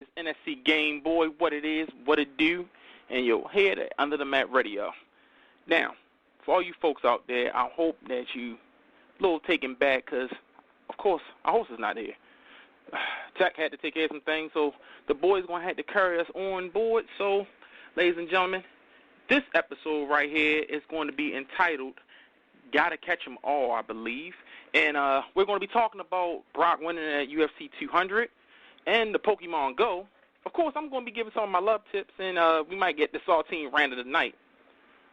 It's NSC Gameboy, what it is, what it do, and you'll hear that Under the Mat Radio. Now, for all you folks out there, I hope that you a little taken back because, of course, our host is not here. Jack had to take care of some things, so the boys going to have to carry us on board. So, ladies and gentlemen, this episode right here is going to be entitled Gotta Catch 'Em All, I believe. And we're going to be talking about Brock winning at UFC 200 and the Pokemon Go. Of course, I'm going to be giving some of my love tips, and we might get the Saltine Rant of the night.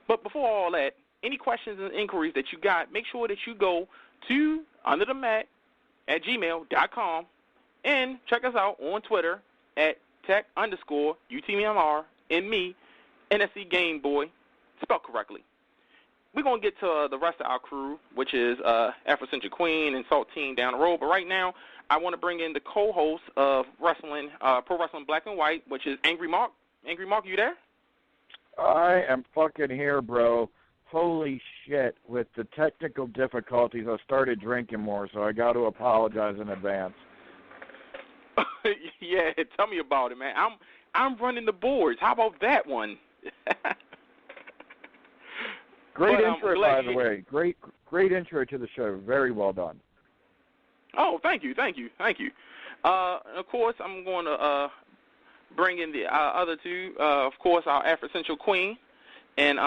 But before all that, any questions and inquiries that you got, make sure that you go to underthemat@gmail.com and check us out on Twitter at tech_UTMR and me, NSC Gameboy, spelled correctly. We're going to get to the rest of our crew, which is Afrocentric Queen and Saltine down the road. But right now, I want to bring in the co-host of wrestling, Pro Wrestling Black and White, which is Angry Mark. Angry Mark, you there? I am fucking here, bro. Holy shit. With the technical difficulties, I started drinking more, so I got to apologize in advance. Yeah, tell me about it, man. I'm running the boards. How about that one? Great intro, by the way. Great intro to the show. Very well done. Oh, thank you. Of course, I'm going to bring in the other two. Of course, our Afrocentric Queen and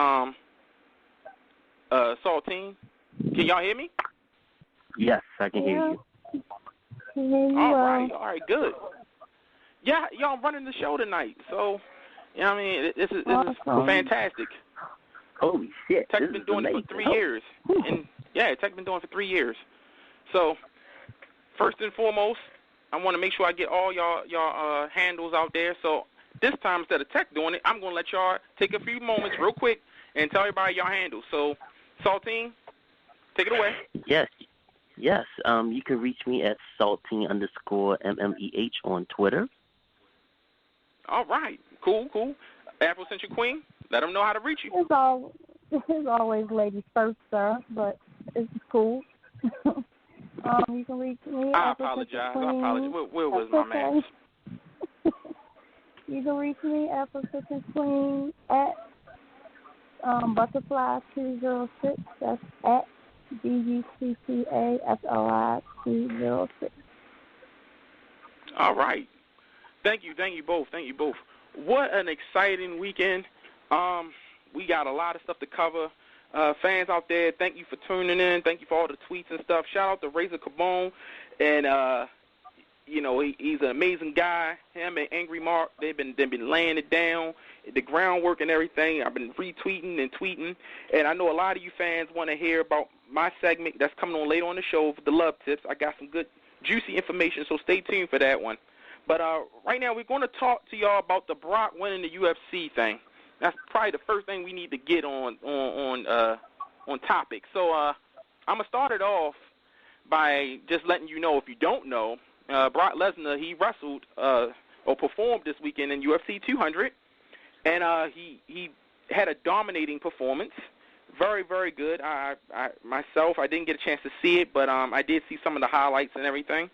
Saltine. Can y'all hear me? Yes, I can hear you. All right, good. Yeah, y'all running the show tonight, so you know what I mean. This is fantastic. Holy shit! Tech's been doing it for 3 years, and yeah, Tech's been doing it for 3 years. So first and foremost, I want to make sure I get all y'all handles out there. So this time, instead of Tech doing it, I'm gonna let y'all take a few moments real quick and tell everybody y'all handles. So Saltine, take it away. Yes. You can reach me at Saltine_MMEH on Twitter. All right, cool. Afrocentric Queen, let them know how to reach you. It's always ladies first, sir, but it's cool. You can reach me. I apologize. Where was my man? You can reach me, Afrocentric Queen, at Butterfly206. That's at BUTTAFLI206. All right. Thank you both. What an exciting weekend. We got a lot of stuff to cover. Fans out there, thank you for tuning in. Thank you for all the tweets and stuff. Shout out to Razor Cabone. And, he's an amazing guy. Him and Angry Mark, they've been laying it down, the groundwork and everything. I've been retweeting and tweeting. And I know a lot of you fans want to hear about my segment that's coming on later on the show for the love tips. I got some good, juicy information, so stay tuned for that one. But right now we're going to talk to y'all about the Brock winning the UFC thing. That's probably the first thing we need to get on topic. So I'm going to start it off by just letting you know, if you don't know, Brock Lesnar, he wrestled or performed this weekend in UFC 200, and he had a dominating performance. Very, very good. I myself, I didn't get a chance to see it, but I did see some of the highlights and everything.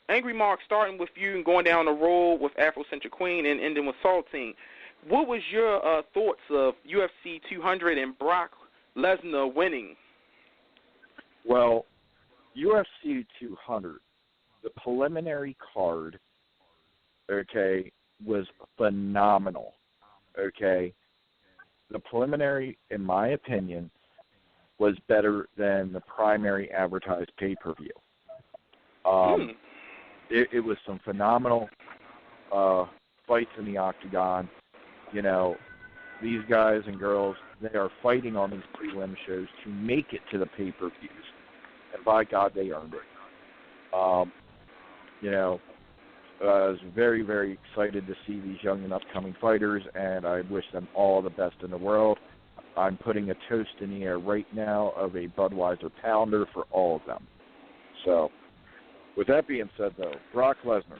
Angry Mark, starting with you and going down the road with Afrocentric Queen and ending with Saltine. What was your thoughts of UFC 200 and Brock Lesnar winning? Well, UFC 200, the preliminary card, was phenomenal, The preliminary, in my opinion, was better than the primary advertised pay-per-view. It was some phenomenal fights in the octagon. These guys and girls, they are fighting on these prelim shows to make it to the pay-per-views. And by God, they earned it. I was very, very excited to see these young and upcoming fighters, and I wish them all the best in the world. I'm putting a toast in the air right now of a Budweiser Pounder for all of them. So, with that being said, though, Brock Lesnar.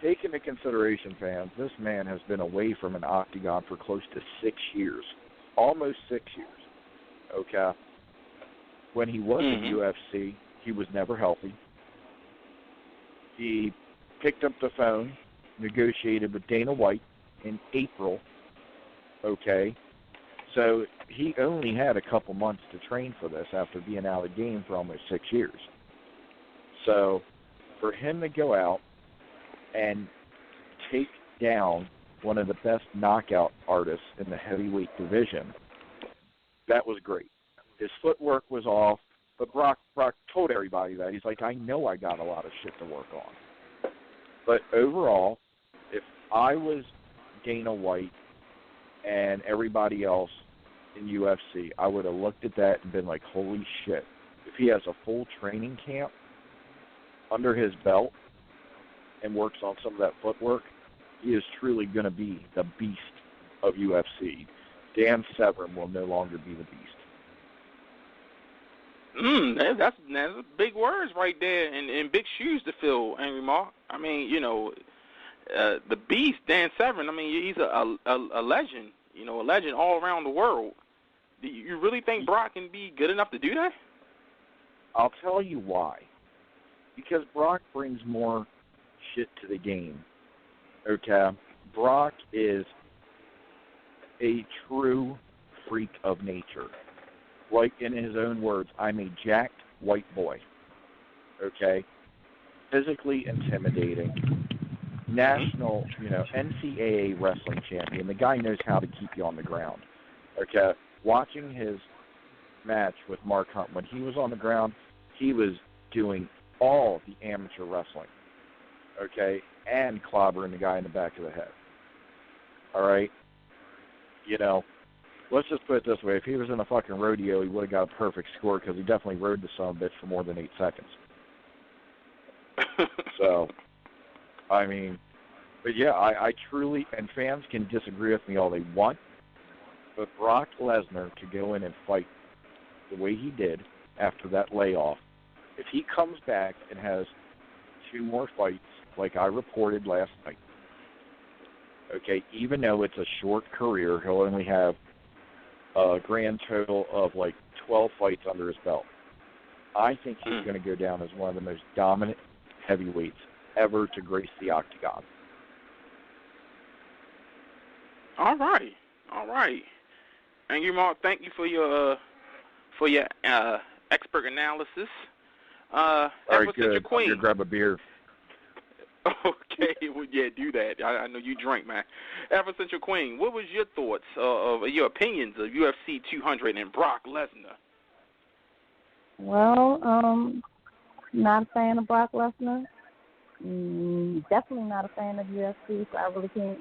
Take into consideration, fans, this man has been away from an octagon for close to 6 years. Almost 6 years. When he was in UFC, he was never healthy. He picked up the phone, negotiated with Dana White in April, okay? So he only had a couple months to train for this after being out of the game for almost 6 years. So for him to go out and take down one of the best knockout artists in the heavyweight division, that was great. His footwork was off, but Brock told everybody that. He's like, I know I got a lot of shit to work on. But overall, if I was Dana White and everybody else in UFC, I would have looked at that and been like, holy shit. If he has a full training camp under his belt and works on some of that footwork, he is truly going to be the beast of UFC. Dan Severn will no longer be the beast. That's big words right there, and big shoes to fill, Angry Mark. I mean, the beast, Dan Severn. I mean, he's a legend. A legend all around the world. Do you really think Brock can be good enough to do that? I'll tell you why. Because Brock brings more shit to the game. Okay? Brock is a true freak of nature. Like in his own words, I'm a jacked white boy. Okay? Physically intimidating. National, NCAA wrestling champion. The guy knows how to keep you on the ground. Okay? Watching his match with Mark Hunt, when he was on the ground, he was doing all the amateur wrestling. Okay? And clobbering the guy in the back of the head. All right? Let's just put it this way. If he was in a fucking rodeo, he would have got a perfect score because he definitely rode the son of a bitch for more than 8 seconds. So, I mean, but yeah, I truly, and fans can disagree with me all they want, but Brock Lesnar to go in and fight the way he did after that layoff, if he comes back and has 2 more fights like I reported last night, okay, even though it's a short career, he'll only have a grand total of like 12 fights under his belt. I think he's going to go down as one of the most dominant heavyweights ever to grace the octagon. All right. And you, Mark, thank you for your expert analysis. All right, good. I'm going to grab a beer. Okay, well, yeah, do that. I know you drink, man. Ever since your queen, what was your thoughts of your opinions of UFC 200 and Brock Lesnar? Well, not a fan of Brock Lesnar. Definitely not a fan of UFC, so I really can't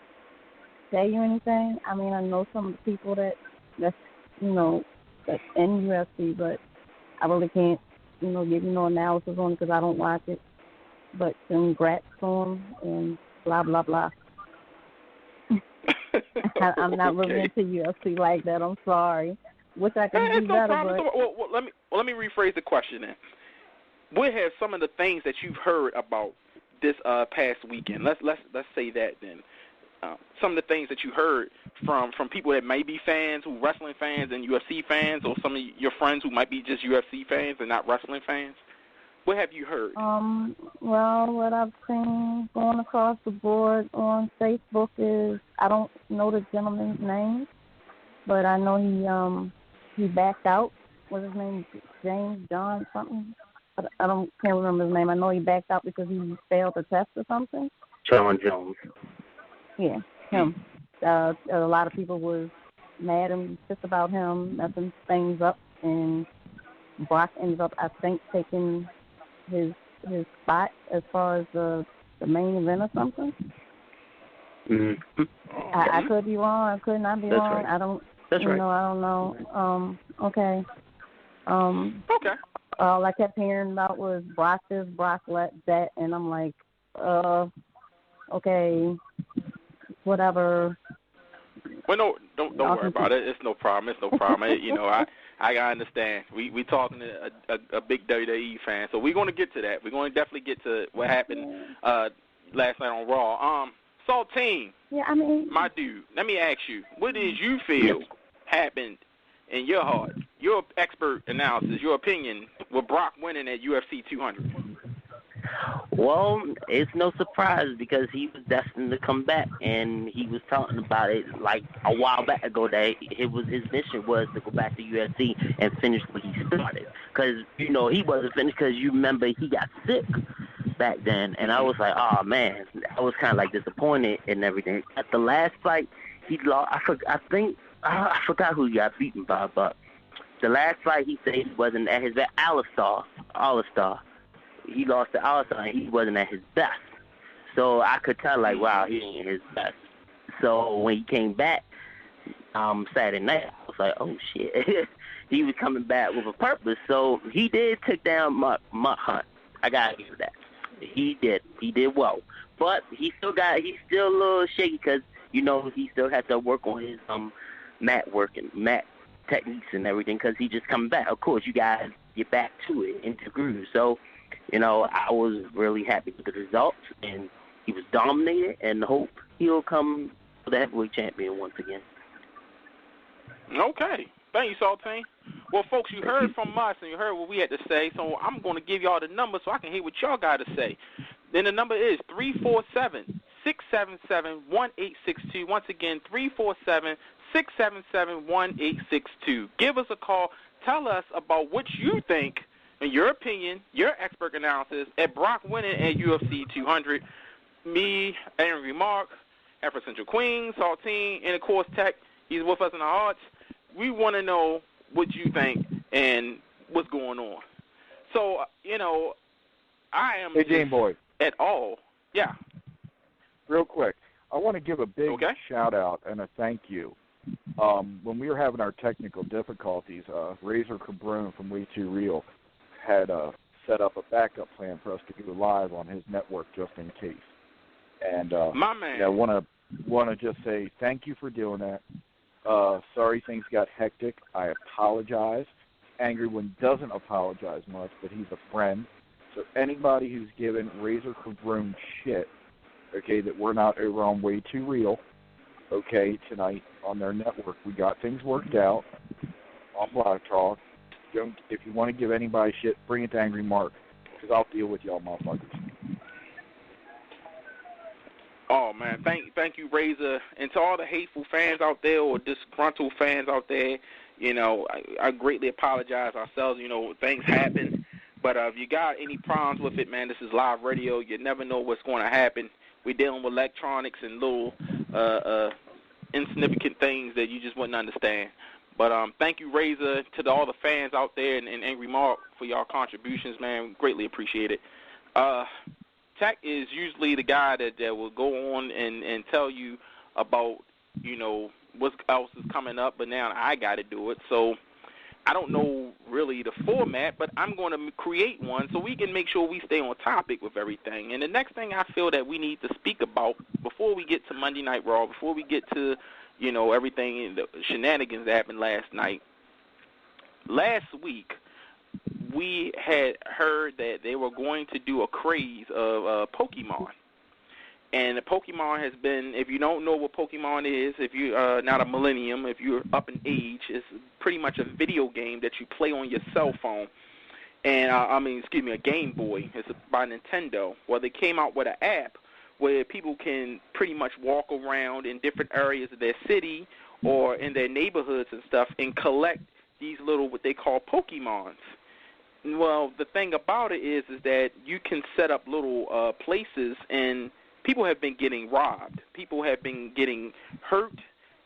tell you anything. I mean, I know some of the people that's in UFC, but I really can't, give you no analysis on it because I don't watch it. But congrats to him and blah, blah, blah. I'm not really into UFC like that. I'm sorry. Wish I could do better, but... Well, let me rephrase the question then. What have some of the things that you've heard about this past weekend? Let's say that then. Some of the things that you heard from people that may be fans, who wrestling fans and UFC fans, or some of your friends who might be just UFC fans and not wrestling fans. What have you heard? Well, what I've seen going across the board on Facebook is, I don't know the gentleman's name, but I know he backed out. What's his name? James John something? I can't remember his name. I know he backed out because he failed a test or something. John Jones. Yeah, him. A lot of people was mad and pissed about him messing things up, and Brock ended up, I think, taking his spot as far as the main event or something. Mm-hmm. I could be wrong. I could not be That's wrong. Right. I don't. That's right. I don't know. Okay. Okay. All I kept hearing about was Brock this, Brock that, and I'm like, okay, whatever. Well, no, don't worry about it. It's no problem. I understand. We talking to a big WWE fan, so we're going to get to that. We're going to definitely get to what happened last night on Raw. Saltine. Yeah, I mean, my dude. Let me ask you, what did you feel happened in your heart? Your expert analysis, your opinion, with Brock winning at UFC 200. Well, it's no surprise because he was destined to come back, and he was talking about it like a while back ago that his mission was to go back to UFC and finish what he started. Because, you know, he wasn't finished because you remember he got sick back then, and I was like, oh, man, I was kind of like disappointed and everything. At the last fight, he lost. I forgot who he got beaten by, but the last fight he said he wasn't at his best. Alistar. He lost to Alistar and he wasn't at his best. So I could tell, like, wow, he ain't his best. So when he came back Saturday night, I was like, oh, shit. He was coming back with a purpose. So he did take down Mutt Hunt. I got to give that. He did. He did well. But he's still a little shaky because, you know, he still has to work on his mat work and mat techniques and everything because he just coming back. Of course, you guys get back to it, into groove. So, you know, I was really happy with the results, and he was dominated, and hope he'll come for the heavyweight champion once again. Okay. Thank you, Saltine. Well, folks, you heard from us, and you heard what we had to say, so I'm going to give y'all the number so I can hear what y'all got to say. Then the number is 347-677-1862. Once again, 347-677-1862. Give us a call. Tell us about what you think, in your opinion, your expert analysis, at Brock winning at UFC 200. Me, Angry Mark, Afro Central Queen, Saltine, and, of course, Tech. He's with us in our hearts. We want to know what you think and what's going on. So, you know, I am Hey, Gameboy. At all. Yeah. Real quick, I want to give a big shout-out and a thank you. When we were having our technical difficulties, Razor Cabron from Way Too Real had set up a backup plan for us to go live on his network just in case. And my man. Yeah, I want to just say thank you for doing that. Sorry things got hectic. I apologize. Angry One doesn't apologize much, but he's a friend. So anybody who's given Razor Cabron shit, okay, that we're not over on Way Too Real, okay, tonight on their network, we got things worked out on Black Talk. If you want to give anybody shit, bring it to Angry Mark, because I'll deal with y'all motherfuckers. Oh, man, thank you, Razor. And to all the hateful fans out there or disgruntled fans out there, you know, I greatly apologize ourselves. You know, things happen. But if you got any problems with it, man, this is live radio. You never know what's going to happen. We're dealing with electronics and little insignificant things that you just wouldn't understand. But thank you, Razor, to all the fans out there and Angry Mark for y'all contributions, man. Greatly appreciate it. Tech is usually the guy that will go on and tell you about, you know, what else is coming up, but now I got to do it. So I don't know really the format, but I'm going to create one so we can make sure we stay on topic with everything. And the next thing I feel that we need to speak about before we get to Monday Night Raw, before we get to, you know, everything, the shenanigans that happened last night. Last week, we had heard that they were going to do a craze of Pokemon. And Pokemon has been, if you don't know what Pokemon is, if you're not a millennium, if you're up in age, it's pretty much a video game that you play on your cell phone. And, a Game Boy. It's by Nintendo. Well, they came out with an app where people can pretty much walk around in different areas of their city or in their neighborhoods and stuff and collect these little, what they call Pokemons. Well, the thing about it is that you can set up little places, and people have been getting robbed. People have been getting hurt,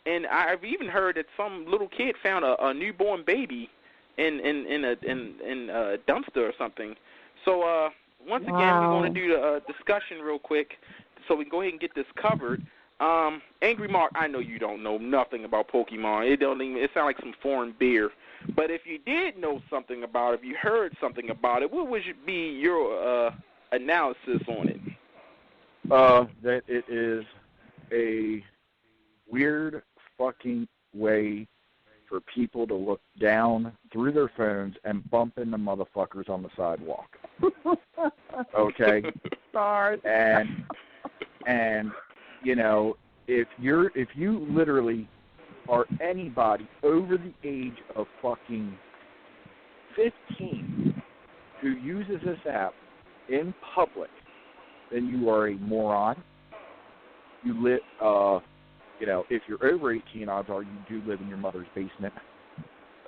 and I've even heard that some little kid found a newborn baby in a dumpster or something. So once again, we're going to do the discussion real quick, so we can go ahead and get this covered. Angry Mark, I know you don't know nothing about Pokemon. It sounds like some foreign beer. But if you did know something about it, if you heard something about it, what would be your analysis on it? That it is a weird fucking way for people to look down through their phones and bump into motherfuckers on the sidewalk. Okay? Sorry. And you know, if you literally are anybody over the age of fucking 15 who uses this app in public, then you are a moron. You live, if you're over 18, odds are you do live in your mother's basement.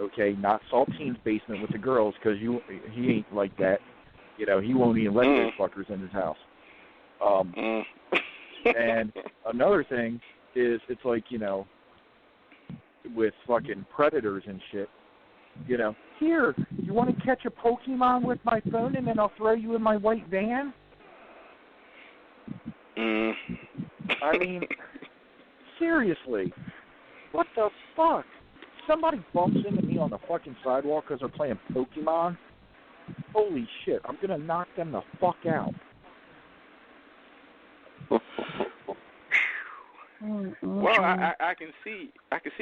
Okay, not Saltine's basement with the girls, because he ain't like that. He won't even let those fuckers in his house. And another thing is, it's like, with fucking predators and shit, here, you want to catch a Pokemon with my phone and then I'll throw you in my white van? I mean, seriously, what the fuck? Somebody bumps into me on the fucking sidewalk because they're playing Pokemon? Holy shit, I'm going to knock them the fuck out. Well, I can see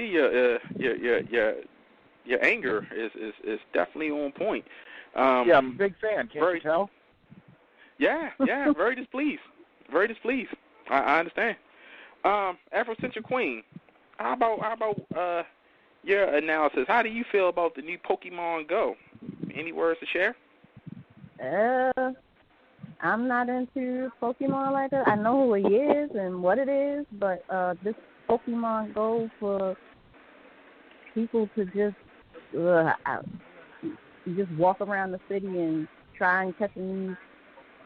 your anger is definitely on point. Yeah, I'm a big fan. Can't you tell? Yeah, very displeased. Very displeased. I understand. Afro-Central Queen, how about your analysis? How do you feel about the new Pokemon Go? Any words to share? I'm not into Pokemon like that. I know who he is and what it is, but this Pokemon Go for people to just walk around the city and try and catch these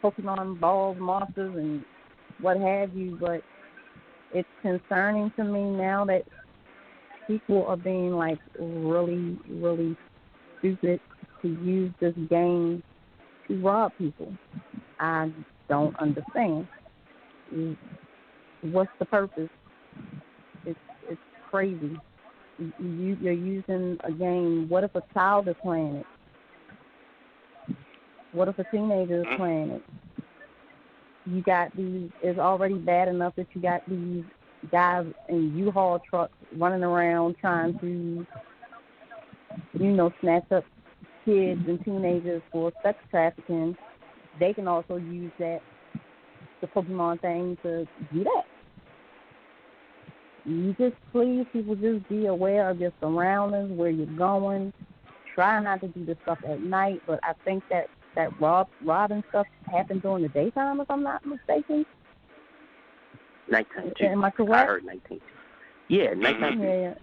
Pokemon balls, monsters, and what have you. But it's concerning to me now that people are being like really, really stupid to use this game to rob people. I don't understand. What's the purpose? It's crazy. You're using a game. What if a child is playing it? What if a teenager is playing it? You got these. It's already bad enough that you got these guys in U-Haul trucks running around trying to, snatch up kids and teenagers for sex trafficking. They can also use the Pokemon thing to do that. You just please, people, just be aware of your surroundings, where you're going. Try not to do this stuff at night, but I think that robbing stuff happens during the daytime, if I'm not mistaken. Nighttime too. Am I correct? I heard nighttime. Yeah, nighttime. Yeah.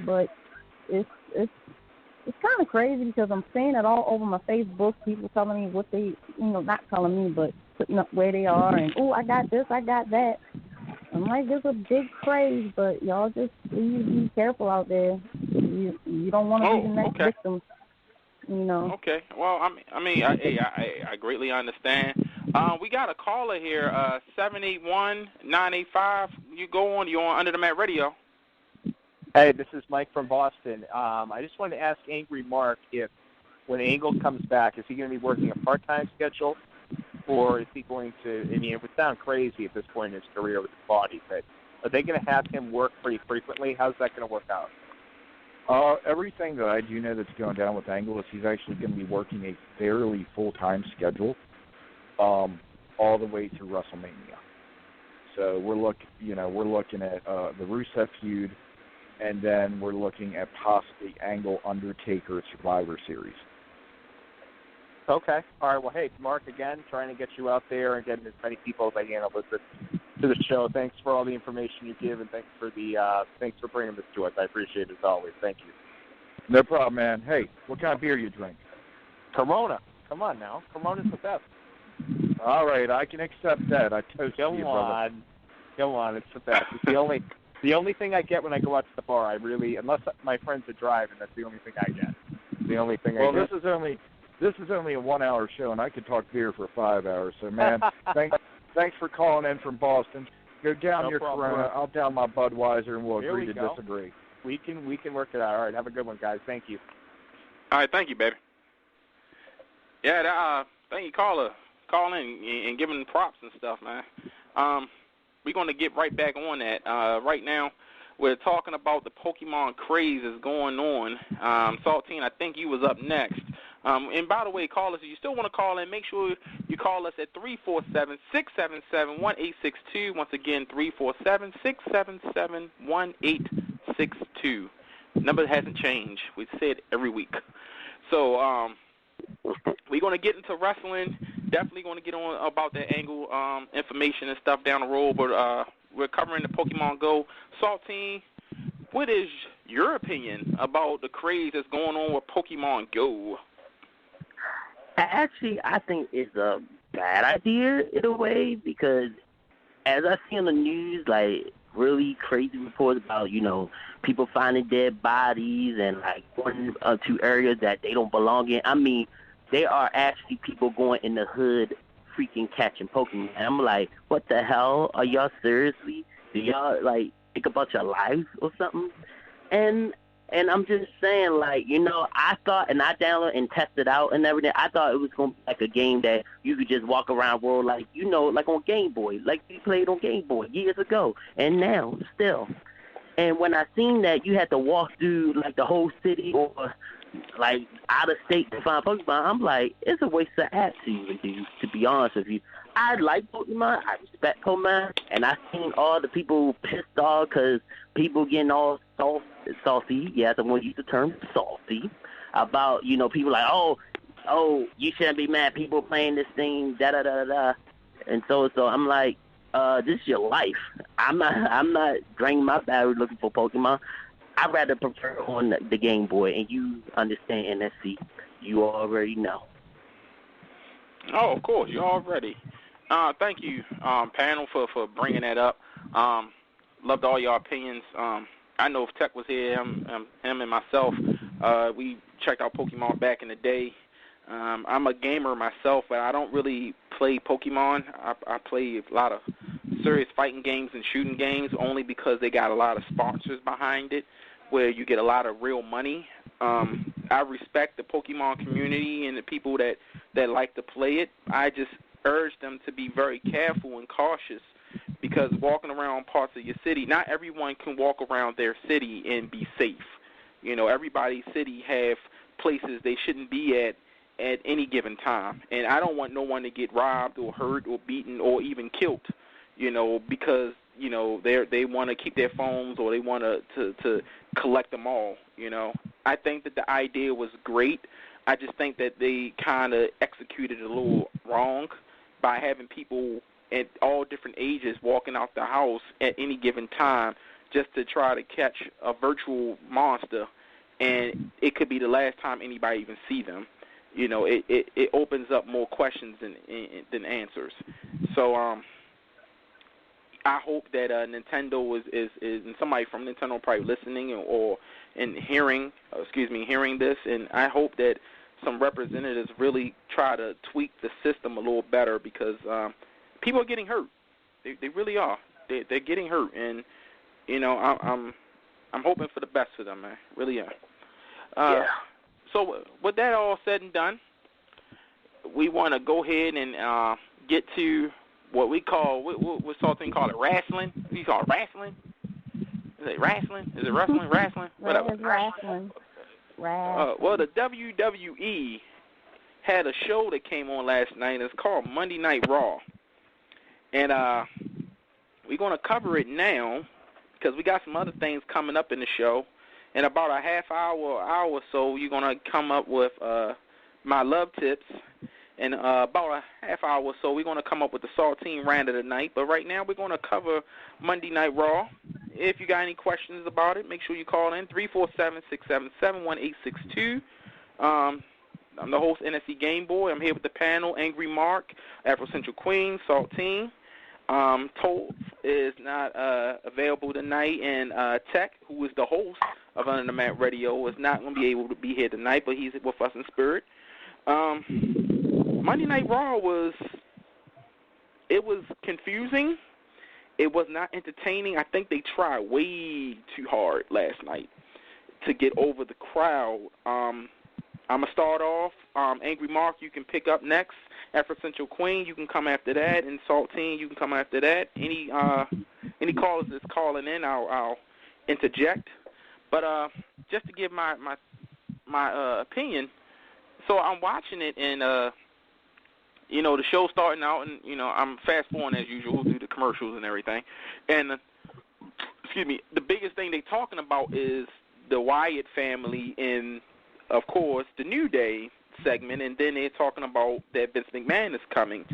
But it's kind of crazy because I'm seeing it all over my Facebook. People telling me what they, not telling me, but putting up where they are, and I got this, I got that. I'm like, there's a big craze, but y'all just please be careful out there. You don't want to be the next victim. Okay. Well, I greatly understand. We got a caller here, 781-985. You're on Under the Mat Radio. Hey, this is Mike from Boston. I just wanted to ask Angry Mark if, when Angle comes back, is he going to be working a part-time schedule, or is he going to, it would sound crazy at this point in his career with his body, but are they going to have him work pretty frequently? How's that going to work out? Everything that I do know that's going down with Angle is he's actually going to be working a fairly full-time schedule all the way through WrestleMania. So we're looking at the Rusev feud, and then we're looking at possibly Angle Undertaker Survivor Series. Okay. All right. Well, hey, Mark, again, trying to get you out there and getting as many people as I can listen to the show. Thanks for all the information you give, and thanks for bringing this to us. I appreciate it as always. Thank you. No problem, man. Hey, what kind of beer you drink? Corona. Come on now. Corona's the best. All right, I can accept that. I toast you, brother. Come on, it's the best. It's the only thing I get when I go out to the bar. Unless my friends are driving, that's the only thing I get. The only thing I get. Well, this is only a 1-hour show, and I could talk beer for 5 hours. So, man, thanks for calling in from Boston. Go down your Corona. I'll down my Budweiser, and we'll agree to disagree. We can work it out. All right, have a good one, guys. Thank you. All right, thank you, baby. Yeah, thank you, caller. Calling and giving props and stuff, man. We're going to get right back on that. Right now, we're talking about the Pokemon craze that's going on. Saltine, I think you was up next. And by the way, callers, if you still want to call in, make sure you call us at 347-677-1862. Once again, 347-677-1862. Number hasn't changed. We say it every week. So we're going to get into wrestling definitely going to get on about that angle information and stuff down the road, but we're covering the Pokemon Go. Saltine, what is your opinion about the craze that's going on with Pokemon Go? Actually, I think it's a bad idea in a way because as I see on the news, like, really crazy reports about, people finding dead bodies and, like, going to areas that they don't belong in. I mean, there are actually people going in the hood freaking catching Pokemon. And I'm like, what the hell? Are y'all seriously? Do y'all, like, think about your lives or something? And I'm just saying, like, I thought, and I downloaded and tested out and everything, I thought it was going to be like a game that you could just walk around world like, like on Game Boy, like we played on Game Boy years ago, and now, still. And when I seen that you had to walk through, like, the whole city or, like, out of state to find Pokemon, I'm like, it's a waste of apps to even do, to be honest with you. I like Pokemon, I respect Pokemon, and I seen all the people pissed off because people getting all salty, yes, I'm going to use the term salty, about, people like, oh, you shouldn't be mad, people playing this thing, da-da-da-da-da, and so I'm like, this is your life. I'm not draining my battery looking for Pokemon. I'd rather prefer on the Game Boy, and you understand NSC. You already know. Oh, of course, you already. Thank you, panel, for bringing that up. Loved all your opinions. I know if Tech was here, him and myself, we checked out Pokemon back in the day. I'm a gamer myself, but I don't really play Pokemon. I play a lot of serious fighting games and shooting games only because they got a lot of sponsors behind it where you get a lot of real money. I respect the Pokemon community and the people that like to play it. I just urge them to be very careful and cautious because walking around parts of your city, not everyone can walk around their city and be safe. Everybody's city have places they shouldn't be at any given time. And I don't want no one to get robbed or hurt or beaten or even killed, because, they want to keep their phones or they want to collect them all, I think that the idea was great. I just think that they kind of executed it a little wrong by having people at all different ages walking out the house at any given time just to try to catch a virtual monster, and it could be the last time anybody even see them. It opens up more questions than answers. So I hope that Nintendo is and somebody from Nintendo probably listening and hearing this, and I hope that some representatives really try to tweak the system a little better because people are getting hurt. They really are. They're getting hurt, and I'm hoping for the best for them, man. Really am. Yeah. So with that all said and done, we want to go ahead and get to what we call, what's something called it, wrestling? We call it wrestling? Is it wrestling? Is it wrestling? Wrestling? Whatever. It's wrestling. Well, the WWE had a show that came on last night. It's called Monday Night Raw. And we're going to cover it now because we got some other things coming up in the show. In about a half hour or so, you're going to come up with my love tips. And about a half hour or so, we're going to come up with the Saltine Rant of the Night. But right now, we're going to cover Monday Night Raw. If you got any questions about it, make sure you call in 347-677-1862. I'm the host, NSC Gameboy. I'm here with the panel, Angry Mark, Afro Central Queen, Saltine. Toll is not available tonight, and Tech, who is the host of Under the Mat Radio, is not going to be able to be here tonight, but he's with us in spirit. Monday Night Raw was confusing. It was not entertaining. I think they tried way too hard last night to get over the crowd. I'm going to start off. Angry Mark, you can pick up next. Afro Central Queen, you can come after that. And Saltine, you can come after that. Any callers that's calling in, I'll interject. But just to give my opinion, so I'm watching it, and the show's starting out, and I'm fast forwarding as usual through the commercials and everything. And the biggest thing they're talking about is the Wyatt family and, of course, the New Day segment, and then they're talking about that Vince McMahon is coming.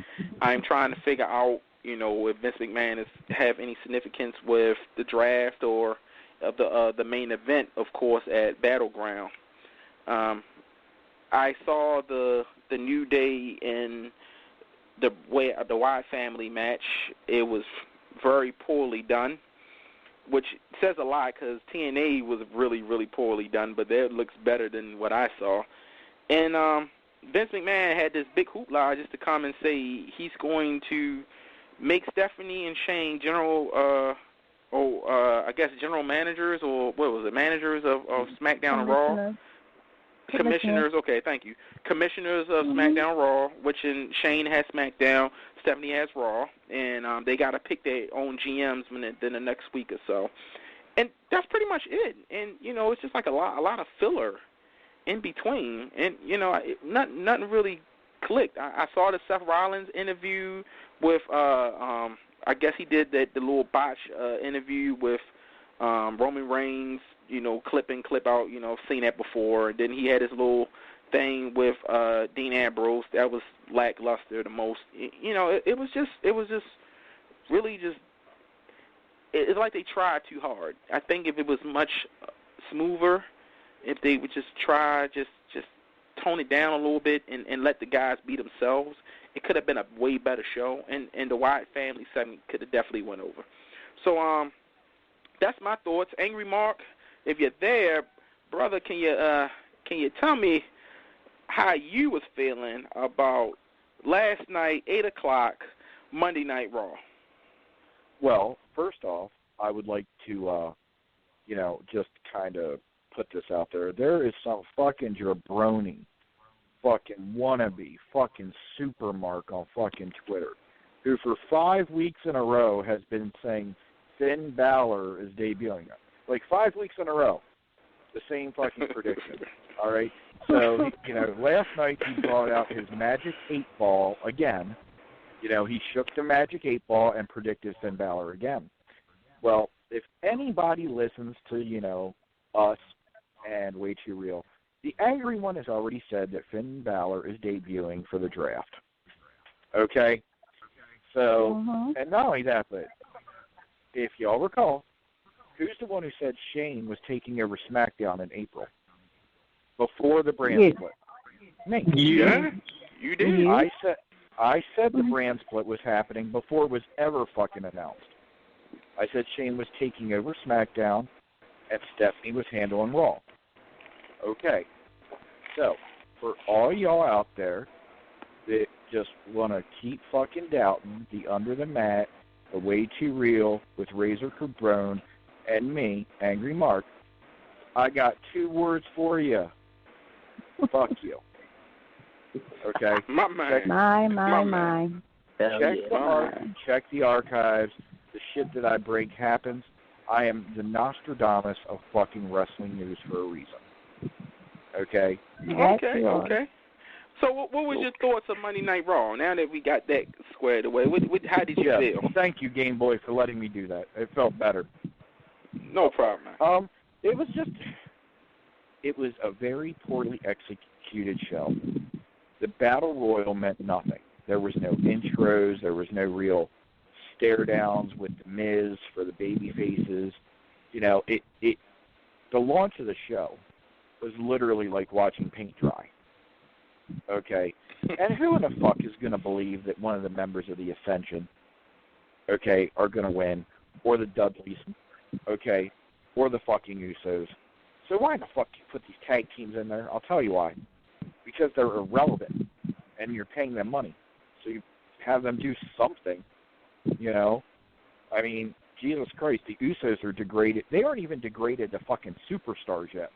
I'm trying to figure out, if Vince McMahon have any significance with the draft or the main event, of course, at Battleground. I saw the New Day in the Wyatt family match. It was very poorly done, which says a lot because TNA was really, really poorly done, but that looks better than what I saw. And Vince McMahon had this big hoopla just to come and say he's going to make Stephanie and Shane general managers, or what was it, managers of SmackDown and Raw? Commissioners, okay, thank you. Commissioners of SmackDown Raw, which Shane has SmackDown, Stephanie has Raw, and they got to pick their own GMs within the next week or so. And that's pretty much it. And, it's just like a lot of filler in between. And, nothing really clicked. I saw the Seth Rollins interview with, I guess he did the little botch interview with Roman Reigns, clip in, clip out, seen that before. And then he had his little thing with Dean Ambrose that was lackluster the most. It was just really just, it's like they tried too hard. I think if it was much smoother, if they would just try, just tone it down a little bit and let the guys be themselves, it could have been a way better show, and the Wyatt family segment could have definitely went over. So that's my thoughts. Angry Mark, if you're there, brother, can you tell me how you was feeling about last night, 8 o'clock, Monday Night Raw? Well, first off, I would like to, just kind of put this out there. There is some fucking jabroni, fucking wannabe, fucking supermark on fucking Twitter, who for 5 weeks in a row has been saying Finn Balor is debuting. Like 5 weeks in a row, the same fucking prediction. All right? So, last night he brought out his Magic 8-Ball again. He shook the Magic 8-Ball and predicted Finn Balor again. Well, if anybody listens to, us and Way Too Real, the Angry One has already said that Finn Balor is debuting for the draft. Okay? So, and not only that, but if y'all recall, who's the one who said Shane was taking over SmackDown in April? Before the brand split. Me. Yeah, you did. I said the brand split was happening before it was ever fucking announced. I said Shane was taking over SmackDown and Stephanie was handling Raw. Okay. So, for all y'all out there that just want to keep fucking doubting the Under the Mat, the Way Too Real with Razor Cabrone, and me, Angry Mark, I got 2 words for you. Fuck you. Okay? My man. Check the archives. The shit that I break happens. I am the Nostradamus of fucking wrestling news for a reason. Okay? Okay. So what was your thoughts of Monday Night Raw? Now that we got that squared away, how did you feel? Thank you, Gameboy, for letting me do that. It felt better. No problem. It was a very poorly executed show. The Battle Royal meant nothing. There was no intros. There was no real stare-downs with The Miz for the baby faces. The launch of the show was literally like watching paint dry. Okay? And who in the fuck is going to believe that one of the members of the Ascension, okay, are going to win, or the Dudleys, okay, or the fucking Usos? So why the fuck you put these tag teams in there? I'll tell you why. Because they're irrelevant, and you're paying them money. So you have them do something, I mean, Jesus Christ, the Usos are degraded. They aren't even degraded to fucking superstars yet.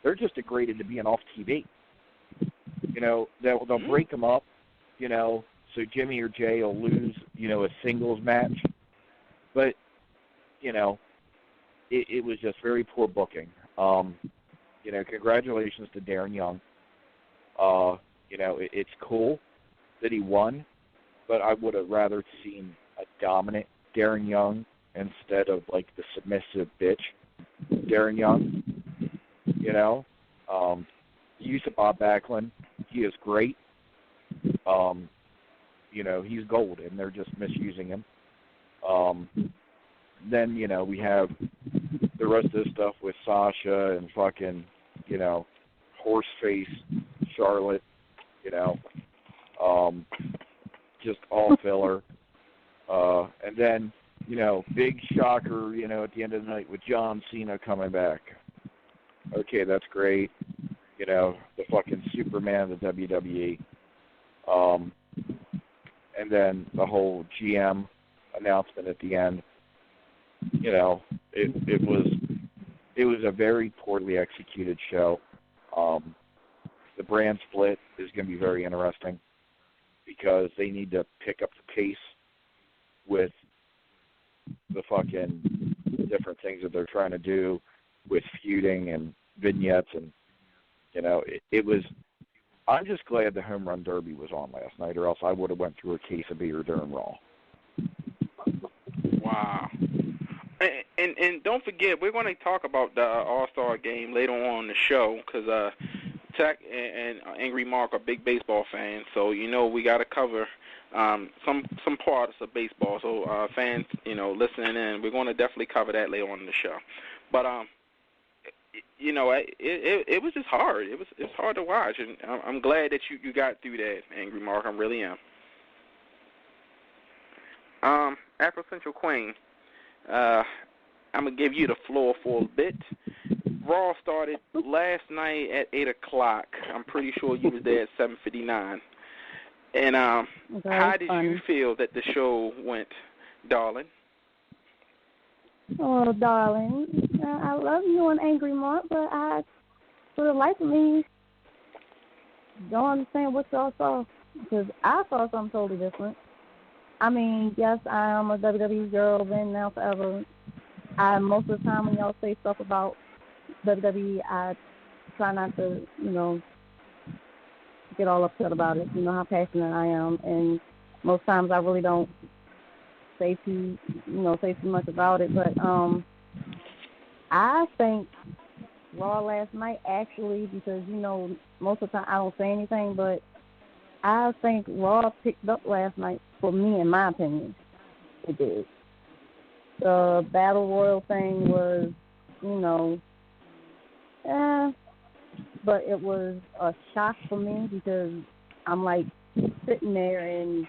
They're just degraded to being off TV. They'll break them up, so Jimmy or Jay will lose, a singles match. But, it was just very poor booking. Congratulations to Darren Young. It's cool that he won, but I would have rather seen a dominant Darren Young instead of, like, the submissive bitch Darren Young. Use of Bob Backlund, he is great. You know, he's gold, and they're just misusing him. Then, you know, we have the rest of the stuff with Sasha and fucking, you know, Horseface, Charlotte, you know, just all filler. And then, you know, big shocker, you know, at the end of the night with John Cena coming back. Okay, that's great. You know, the fucking Superman of the WWE. And then the whole GM announcement at the end. You know, it was a very poorly executed show. The brand split is going to be very interesting because they need to pick up the pace with the fucking different things that they're trying to do with feuding and vignettes, and you know, it was. I'm just glad the Home Run Derby was on last night, or else I would have went through a case of beer during Raw. Wow. And don't forget, we're going to talk about the All-Star game later on in the show because Tech and Angry Mark are big baseball fans, so you know we got to cover some parts of baseball. So fans, you know, listening in, we're going to definitely cover that later on in the show. But you know, it was just hard. It's hard to watch, and I'm glad that you got through that, Angry Mark. I really am. Afro Central Queen, I'm gonna give you the floor for a bit. Raw started last night at 8 o'clock. I'm pretty sure you was there at 7:59. And how did you feel that the show went, darling? Oh, darling, I love you and Angry Mark, but I, for the life of me, don't understand what y'all saw, because I saw something totally different. I mean, yes, I am a WWE girl, been now forever. Most of the time when y'all say stuff about WWE, I try not to, you know, get all upset about it. You know how passionate I am, and most times I really don't say too much about it. But I think Raw last night, actually, because, you know, most of the time I don't say anything, but I think Raw picked up last night for me, in my opinion. It did. The Battle Royal thing was, you know, but it was a shock for me because I'm like sitting there and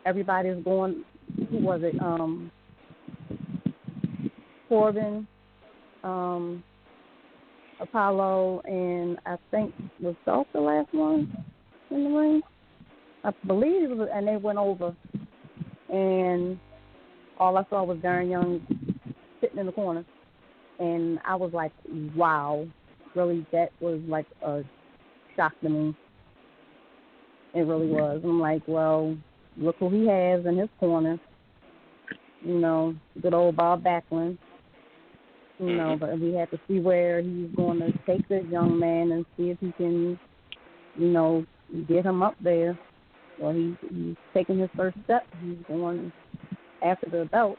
everybody's going, who was it? Corbin, Apollo, and I think was Dolph the last one in the ring. I believe it was, and they went over, and all I saw was Darren Young sitting in the corner, and I was like, wow, really, that was like a shock to me. It really was. I'm like, well, look who he has in his corner. You know, good old Bob Backlund. You know, but we had to see where he's going to take this young man and see if he can, you know, get him up there. Well, he's taking his first step. He's going after the belt.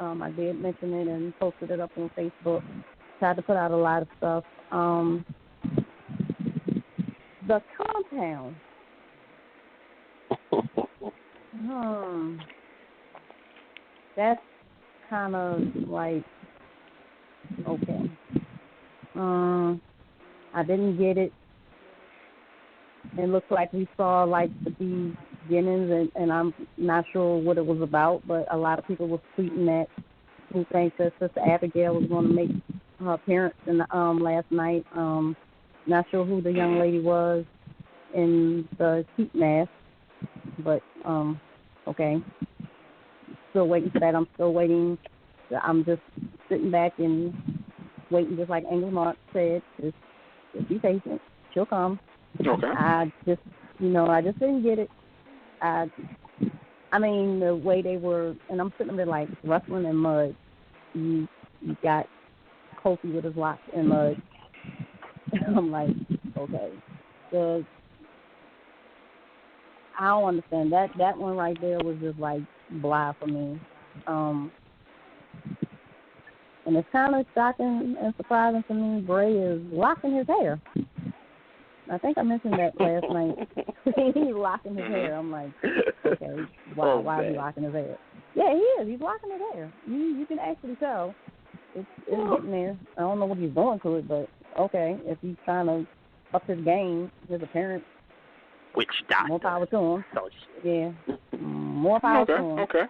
I did mention it and posted it up on Facebook. Tried to put out a lot of stuff. The compound. That's kind of like, okay. I didn't get it. It looks like we saw like the beginnings, and I'm not sure what it was about, but a lot of people were tweeting that who think that Sister Abigail was going to make her appearance in the last night. Not sure who the young lady was in the sheet mask, but okay. Still waiting for that. I'm still waiting. I'm just sitting back and waiting, just like Angel Mark said. Just be patient. She'll come. Okay. I just didn't get it. I mean, the way they were, and I'm sitting there like wrestling in mud. You got Kofi with his locks in mud. I'm like, okay. I don't understand. That one right there was just like blah for me. And it's kind of shocking and surprising to me. Bray is locking his hair. I think I mentioned that last night. He's locking his hair. I'm like, okay, why is he locking his hair? Yeah, he is. He's locking his hair. You can actually tell. It's getting there. I don't know what he's doing to it, but okay, if he's trying to up his game, his appearance, which doctor? More power to him. So yeah, more power to him. Okay.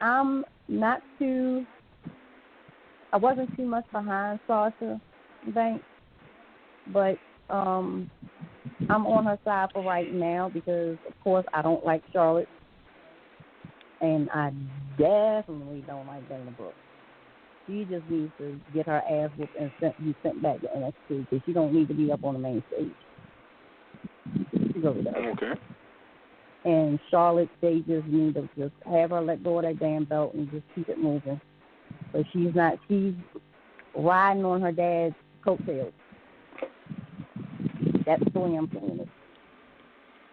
I'm not too. I wasn't too much behind Sasha Banks, but I'm on her side for right now because, of course, I don't like Charlotte, and I definitely don't like Dana Brooke. She just needs to get her ass whooped and be sent back to NXT because she don't need to be up on the main stage. She really does. Okay. And Charlotte, they just need to just have her let go of that damn belt and just keep it moving. But she's riding on her dad's coattails. That's the way I'm saying it.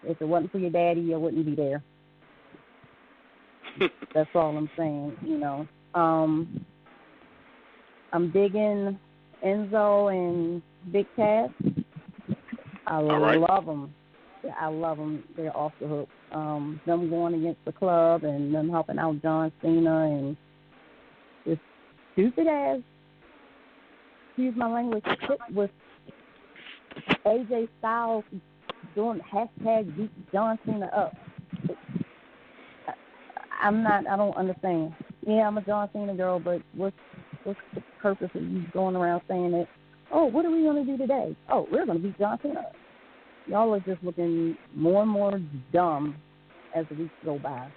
If it wasn't for your daddy, you wouldn't be there. That's all I'm saying, you know. I'm digging Enzo and Big Cass. I love them. I love them. They're off the hook. Them going against the club and them helping out John Cena and this stupid ass, excuse my language, shit with AJ Styles doing hashtag beat John Cena up. I don't understand. Yeah, I'm a John Cena girl, but what's the purpose of you going around saying that, oh, what are we going to do today? Oh, we're going to beat John Cena up. Y'all are just looking more and more dumb as the weeks go by.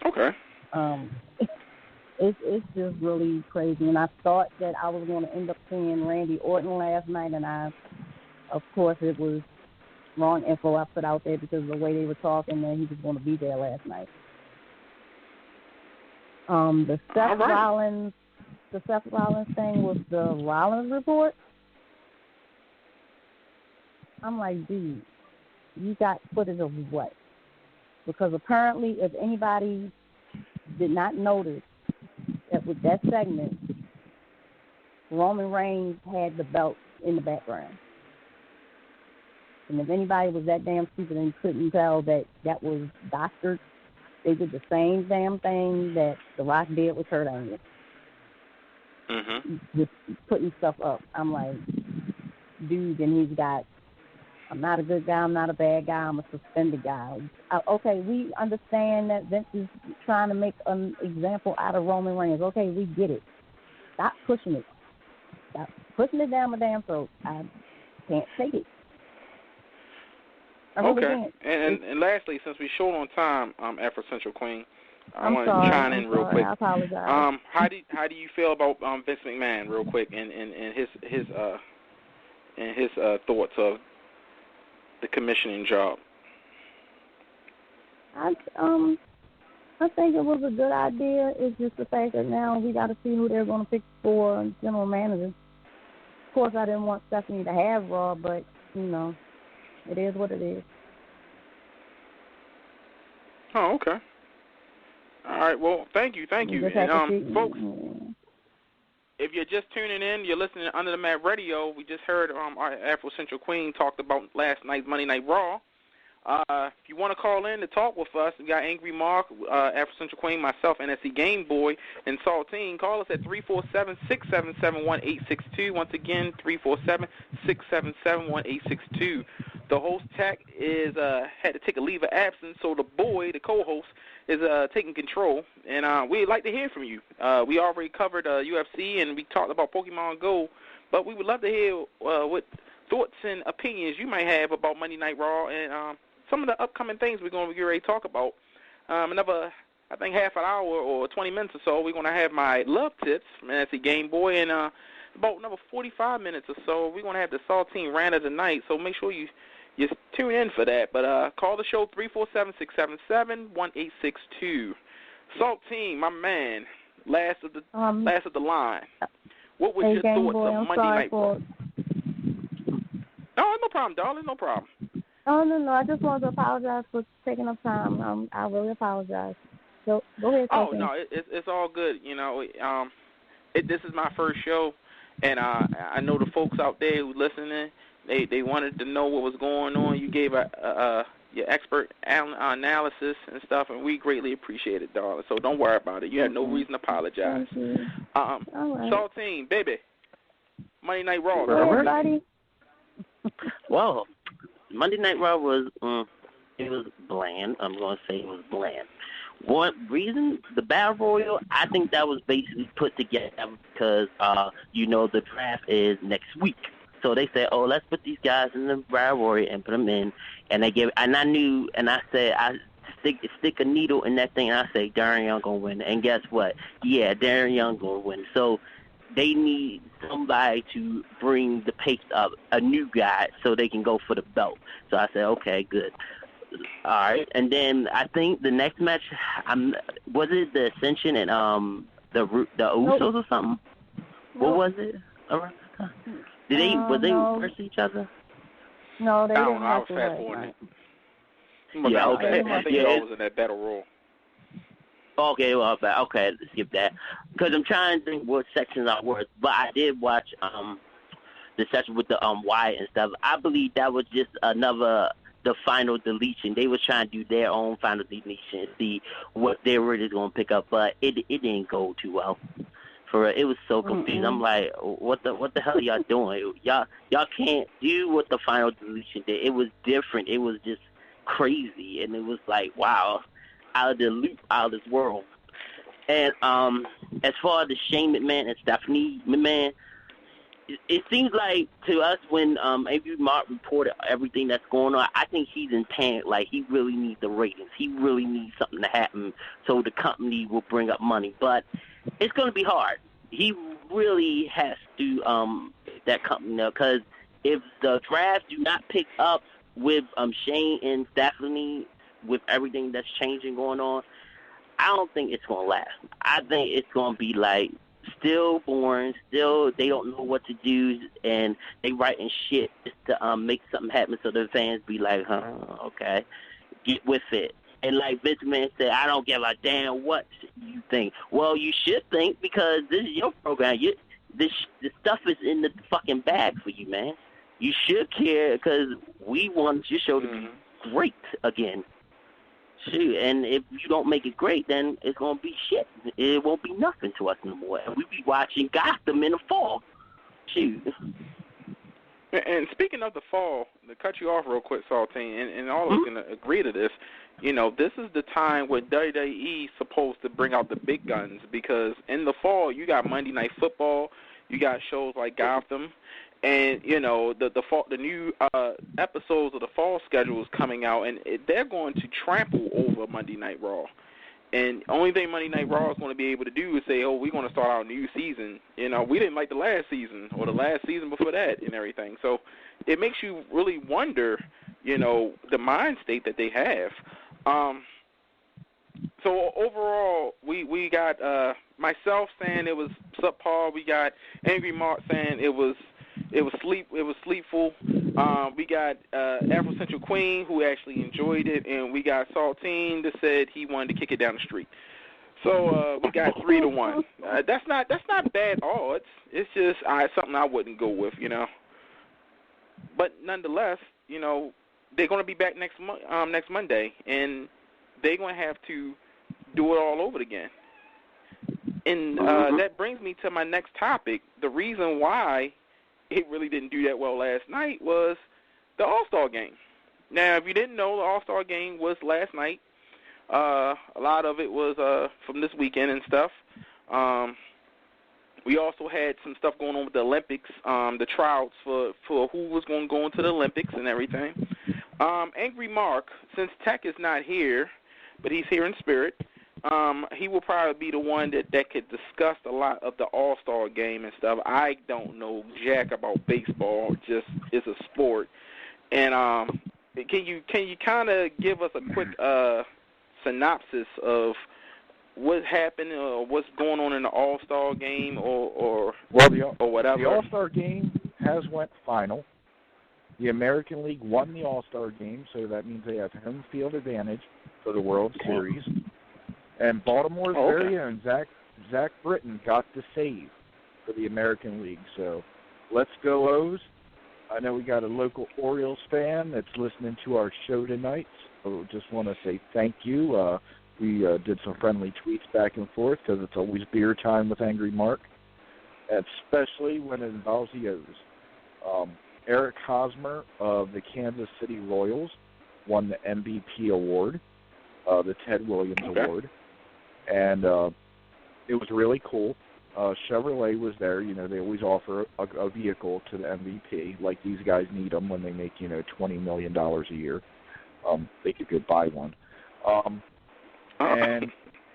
Okay. It's just really crazy, and I thought that I was going to end up seeing Randy Orton last night, and of course, it was wrong info I put out there because of the way they were talking, that he was going to be there last night. The Seth Rollins thing was the Rollins report. I'm like, dude, you got footage of what? Because apparently, if anybody did not notice that with that segment, Roman Reigns had the belt in the background. And if anybody was that damn stupid and couldn't tell that was doctored, they did the same damn thing that The Rock did with Kurt Angle. Mm-hmm. Just putting stuff up. I'm like, dude, and he's got, I'm not a good guy, I'm not a bad guy, I'm a suspended guy. Okay, we understand that Vince is trying to make an example out of Roman Reigns. Okay, we get it. Stop pushing it. Stop pushing it down my damn throat. I can't take it. Okay. And lastly, since we're short on time, Afro-Central Queen, I want to chime in real quick. I apologize. How do you feel about Vince McMahon, real quick, and his thoughts of the commissioning job? I think it was a good idea. It's just the fact that now we got to see who they're going to pick for general manager. Of course, I didn't want Stephanie to have Raw, but you know, it is what it is. Oh, okay. All right. Well, thank you. And folks, if you're just tuning in, you're listening to Under the Mat Radio. We just heard our Afro-Central Queen talked about last night's Monday Night Raw. If you want to call in to talk with us, we got Angry Mark, Afro-Central Queen, myself, NSC Gameboy, and Saltine. Call us at 347-677-1862. Once again, 347-677-1862. The host tech had to take a leave of absence, so the co-host, is taking control, and we'd like to hear from you. We already covered UFC, and we talked about Pokemon Go, but we would love to hear what thoughts and opinions you might have about Monday Night Raw and some of the upcoming things we're going to get ready to talk about. Another, I think, half an hour or 20 minutes or so, we're going to have my love tips from NSC Gameboy, and about another 45 minutes or so, we're going to have the Saltine Rant of the Night, so make sure you tune in for that. But call the show 347-677-1862. Saltine, my man, last of the line. What was your thoughts of Monday Night Raw? No problem, darling. No problem. Oh, no. I just wanted to apologize for taking up time. I really apologize. So go ahead. Oh no, it's all good. You know, this is my first show, and I know the folks out there who listening. They wanted to know what was going on. You gave your expert analysis and stuff, and we greatly appreciate it, darling. So don't worry about it. You have no reason to apologize. All right. Saltine, baby, Monday Night Raw. Everybody. Well, Monday Night Raw was it was bland. I'm going to say it was bland. One reason, the Battle Royal, I think that was basically put together because, the draft is next week. So they said, oh, let's put these guys in the Battle Royal and put them in. And they gave, and I knew, and I said, I stick a needle in that thing, and I say, Darren Young going to win. And guess what? Yeah, Darren Young going to win. So they need somebody to bring the pace up, a new guy, so they can go for the belt. So I said, okay, good. All right, and then I think the next match, was it the Ascension and the Usos or something? What was it? Was they versus each other? No, they I didn't. don't know. I was fast forwarding. Yeah, okay. I think it was in that battle royal. Okay, well, okay, let's skip that. Because I'm trying to think what sections I was, but I did watch the section with the Wyatt and stuff. I believe that was just the final deletion. They were trying to do their own final deletion and see what they were really going to pick up, but it didn't go too well. For real, it was so confusing. I'm like, what the hell are y'all doing? Y'all can't do what the final deletion did. It was different. It was just crazy, and it was like, wow, out of the loop, out of this world. And as far as the Shane McMahon and Stephanie McMahon, it seems like to us when Avery Mark reported everything that's going on, I think he's in panic. Like, he really needs the ratings. He really needs something to happen so the company will bring up money. But it's going to be hard. He really has to that company now, because if the draft do not pick up with Shane and Stephanie, with everything that's changing going on, I don't think it's going to last. I think it's going to be like still boring, still they don't know what to do, and they writing shit just to make something happen so the fans be like, okay, get with it. And like Vince McMahon said, I don't give a damn what you think. Well, you should think, because this is your program. This stuff is in the fucking bag for you, man. You should care, because we want your show to be great again. Shoot, and if you don't make it great, then it's going to be shit. It won't be nothing to us no more. And we'll be watching Gotham in the fall. Shoot. And speaking of the fall, to cut you off real quick, Saltine, and all of us can agree to this, this is the time where WWE is supposed to bring out the big guns, because in the fall, you got Monday Night Football, you got shows like Gotham, and, the new episodes of the fall schedule is coming out, and they're going to trample over Monday Night Raw. And the only thing Monday Night Raw is going to be able to do is say, oh, we're going to start our new season. We didn't like the last season or the last season before that and everything. So it makes you really wonder, the mind state that they have. So overall, we got myself saying it was subpar. We got Angry Mark saying it was sleepful. We got Afro Central Queen, who actually enjoyed it, and we got Saltine that said he wanted to kick it down the street. So we got 3-1. That's not bad at all. It's just something I wouldn't go with, But nonetheless, they're going to be back next Monday, and they're going to have to do it all over again. And that brings me to my next topic. The reason why it really didn't do that well last night was the All-Star Game. Now, if you didn't know, the All-Star Game was last night. A lot of it was from this weekend and stuff. We also had some stuff going on with the Olympics, the tryouts for who was going to go into the Olympics and everything. Angry Mark, since Tech is not here, but he's here in spirit, he will probably be the one that could discuss a lot of the All-Star Game and stuff. I don't know jack about baseball, just it's a sport. And can you kind of give us a quick synopsis of what happened or what's going on in the All-Star Game or whatever? The All-Star Game has went final. The American League won the All-Star Game, so that means they have home field advantage for the World Series. And Baltimore's very own Zach Britton got the save for the American League. So let's go O's. I know we got a local Orioles fan that's listening to our show tonight. So just want to say thank you. We did some friendly tweets back and forth because it's always beer time with Angry Mark, especially when it involves the O's. Eric Hosmer of the Kansas City Royals won the MVP award, the Ted Williams Award, and it was really cool. Chevrolet was there. You know, they always offer a vehicle to the MVP. Like, these guys need them when they make, $20 million a year. They could go buy one. And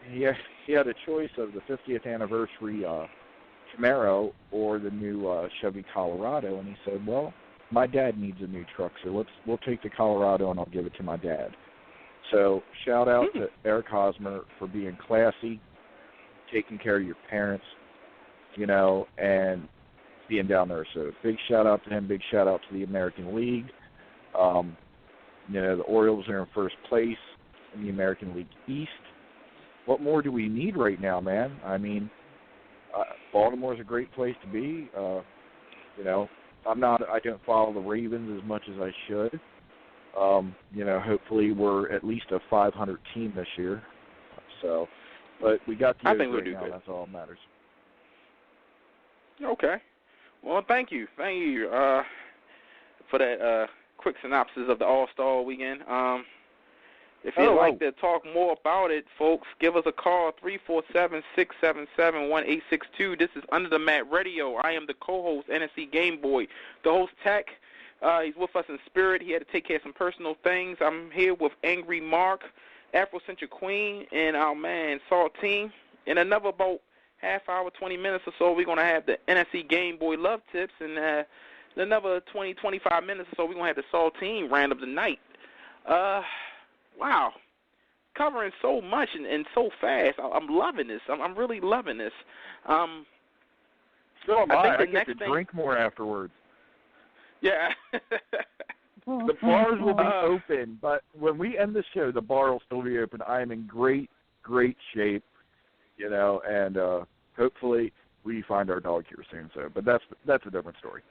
he had a choice of the 50th anniversary Camaro or the new Chevy Colorado, and he said, well, my dad needs a new truck, so we'll take the Colorado and I'll give it to my dad. So shout out to Eric Hosmer for being classy, taking care of your parents, and being down there. So big shout out to him, big shout out to the American League. The Orioles are in first place in the American League East. What more do we need right now, man? I mean, Baltimore's a great place to be. I don't follow the Ravens as much as I should. Hopefully we're at least a 500 team this year. So, but we got the O's right now. Good. That's all that matters. Okay. Well, thank you for that quick synopsis of the All-Star weekend. If you'd like to talk more about it, folks, give us a call, 347-677-1862. This is Under the Mat Radio. I am the co-host, NSC Gameboy. The host, Tech, he's with us in spirit. He had to take care of some personal things. I'm here with Angry Mark, Afrocentric Queen, and our man, Saltine. In another about half hour, 20 minutes or so, we're going to have the NSC Gameboy Love Tips, and in another 20, 25 minutes or so, we're going to have the Saltine Round of the Night. Wow, covering so much and so fast. I'm loving this. I'm really loving this. So am I. I get to drink more afterwards. Yeah. The bars will be open, but when we end the show, the bar will still be open. I am in great shape, and hopefully we find our dog here soon. So, but that's a different story.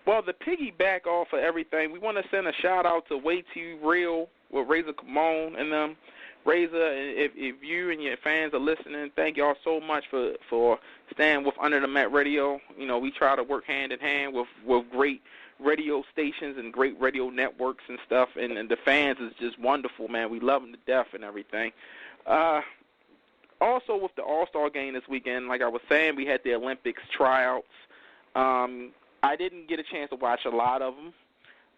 Well, to piggyback off of everything, we want to send a shout-out to Way Too Real with Razor Camone and them. Razor, if you and your fans are listening, thank y'all so much for staying with Under the Mat Radio. We try to work hand-in-hand with great radio stations and great radio networks and stuff, and the fans is just wonderful, man. We love them to death and everything. Also, with the All-Star game this weekend, like I was saying, we had the Olympics tryouts. I didn't get a chance to watch a lot of them,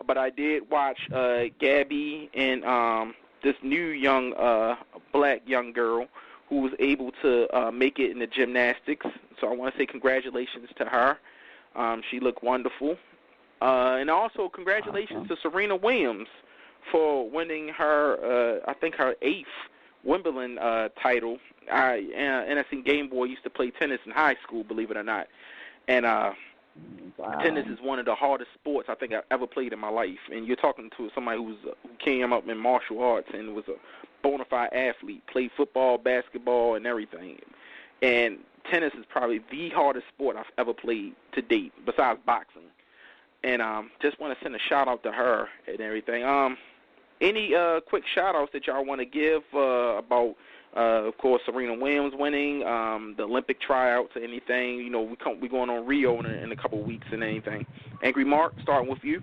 but I did watch Gabby and this new young black young girl who was able to make it in the gymnastics. So I want to say congratulations to her. She looked wonderful. And also congratulations to Serena Williams for winning her, I think her 8th Wimbledon title. NSC Gameboy used to play tennis in high school, believe it or not. And tennis is one of the hardest sports I think I've ever played in my life. And you're talking to somebody who came up in martial arts and was a bona fide athlete, played football, basketball, and everything. And tennis is probably the hardest sport I've ever played to date, besides boxing. And just want to send a shout-out to her and everything. Any quick shout-outs that y'all want to give about, of course, Serena Williams winning, the Olympic tryouts or anything? We're going on Rio in a couple of weeks and anything. Angry Mark, starting with you.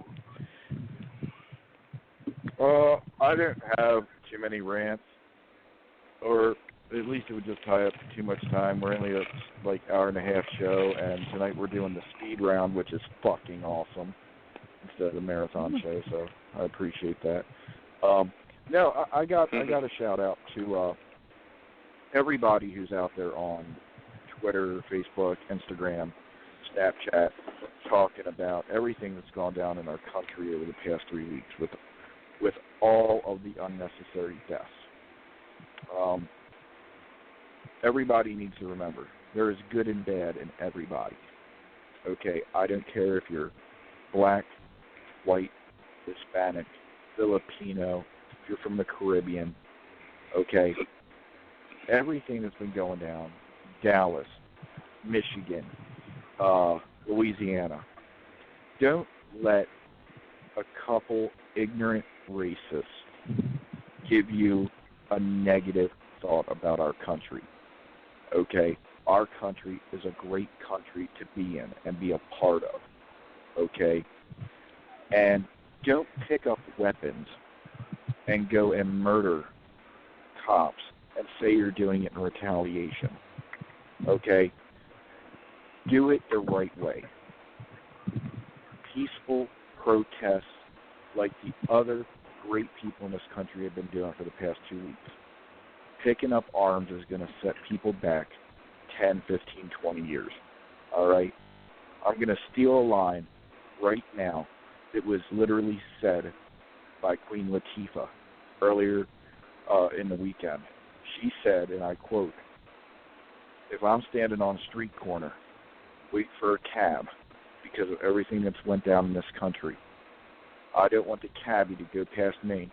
I didn't have too many rants, or at least it would just tie up too much time. We're only a hour-and-a-half show, and tonight we're doing the speed round, which is fucking awesome, instead of the marathon show, so I appreciate that. I got a shout-out to everybody who's out there on Twitter, Facebook, Instagram, Snapchat, talking about everything that's gone down in our country over the past 3 weeks with all of the unnecessary deaths. Everybody needs to remember, there is good and bad in everybody. Okay, I don't care if you're black, white, Hispanic, Filipino, if you're from the Caribbean, okay? everything that's been going down, Dallas, Michigan, Louisiana, don't let a couple ignorant racists give you a negative thought about our country. Okay? Our country is a great country to be in and be a part of. Okay? And don't pick up weapons and go and murder cops and say you're doing it in retaliation. Okay? Do it the right way. Peaceful protests like the other great people in this country have been doing for the past 2 weeks. Picking up arms is going to set people back 10, 15, 20 years. All right? I'm going to steal a line right now that was literally said by Queen Latifah earlier in the weekend. She said, and I quote, "If I'm standing on a street corner, wait for a cab because of everything that's went down in this country, I don't want the cabbie to go past me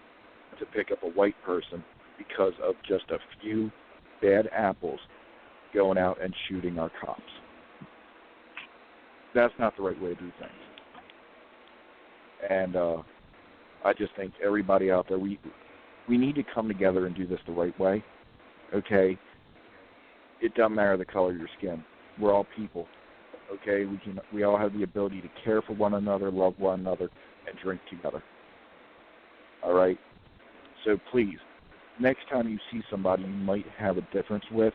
to pick up a white person because of just a few bad apples going out and shooting our cops." That's not the right way to do things. And I just think everybody out there, we need to come together and do this the right way. Okay? It doesn't matter the color of your skin. We're all people. Okay? We all have the ability to care for one another, love one another, and drink together. All right? So please, next time you see somebody you might have a difference with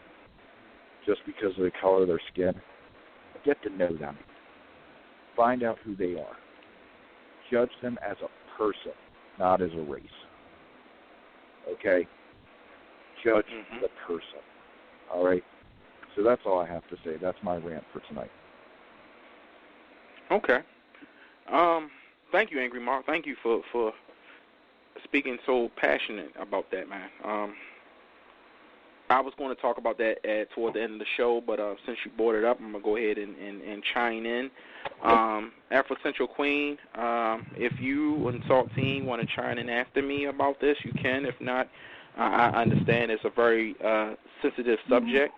just because of the color of their skin, get to know them. Find out who they are. Judge them as a person, not as a race. Okay? Judge the person. All right? So that's all I have to say. That's my rant for tonight. Okay. Thank you, Angry Mark. Thank you for speaking so passionate about that, man. I was going to talk about that toward the end of the show, but since you brought it up, I'm going to go ahead and chime in. Afro Central Queen, if you and Salt Team want to chime in after me about this, you can. If not, I understand it's a very sensitive subject.